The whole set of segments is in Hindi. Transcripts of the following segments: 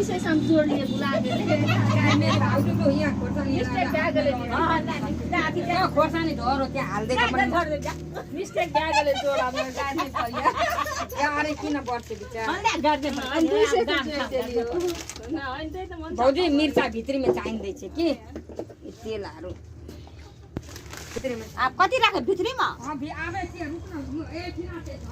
विषय सम जोड लिए बुला दे कामे भाउजू को यहाँ खोर्सानी मिस्टेक ब्यागले खोर्सानी ढोरो त्यहाँ हाल्दैको पनि मिस्टेक ब्यागले जोडा म गाड्ने पर्यो गाडे किन बढ्छ बिचार गाड्ने अनि दुईसे जोड्दियो न अनि त्यही त मन भाउजू मिर्चा भित्रीमा चाहिँदैछ कि तेलहरु भित्रीमा आप कति राख्यो भित्रीमा आबै चाहिँ रुक्न ए किन चाहिँ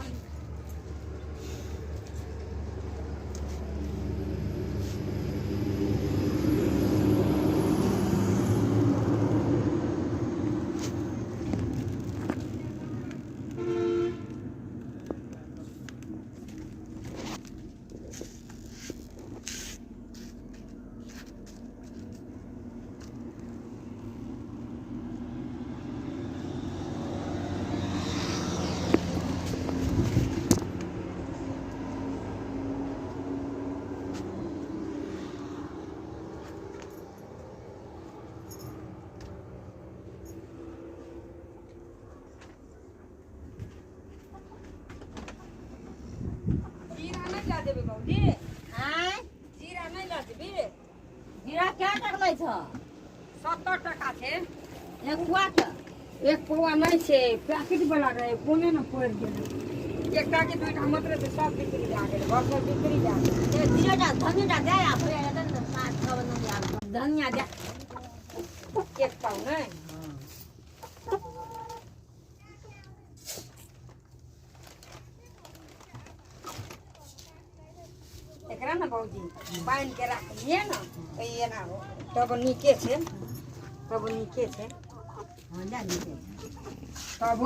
देबे भाउजी हाय जीरा नै लदेबे जीरा क्या टक्लै छ 70 टका छे एक पुआ छ एक पौवा नै छे प्याकेट वाला रहे कोने न पड़ गेल एक टाके दुईटा मात्र छ सब बिक्री जागे घर बिक्री जागे ए जीरा धनिया दे आफै आएर त सात खबर न यार धनिया दे एक पाउ नै एकरा न भाउजी बाइन के राखिए न ये ना हो तब नीके छे हां जा नीके तब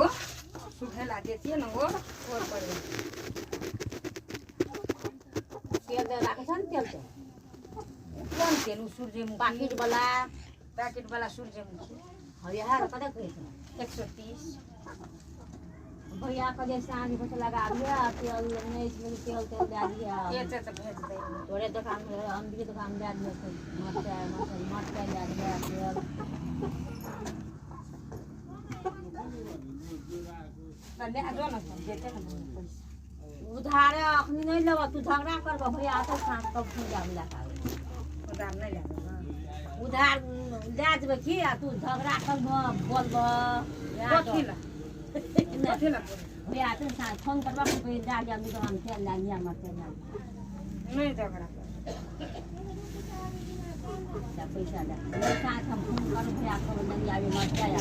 सुखेला देतिए न और पर तेल दे राखे छन् तेल त कौन तेल सूर्यमुखी पैकेट वाला सूर्यमुखी हरिया कतै खै छ 130 भैया कदे साँझ बस लगा दिया तेल नहीं इसमें तेल दे दिया ये तो भेज दे थोड़े दुकान में हम भी दुकान दे दिया मत दे दिया तेल ले आ जो न देते न उधार अखनी नहीं लेबा तू झगड़ा कर भैया आते साँझ कब तू जा मिला का उधार नहीं ले उधार दे देबे की तू झगड़ा कर बोलबो कथिला भैया आते साँझ फोन करबा पे जा जा मी दुकान तेल ला लिया मत नहीं झगड़ा पैसा दे साँझ हम फोन कर भैया को नहीं आवे मत जाया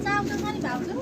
चाउ त पनि भाउजू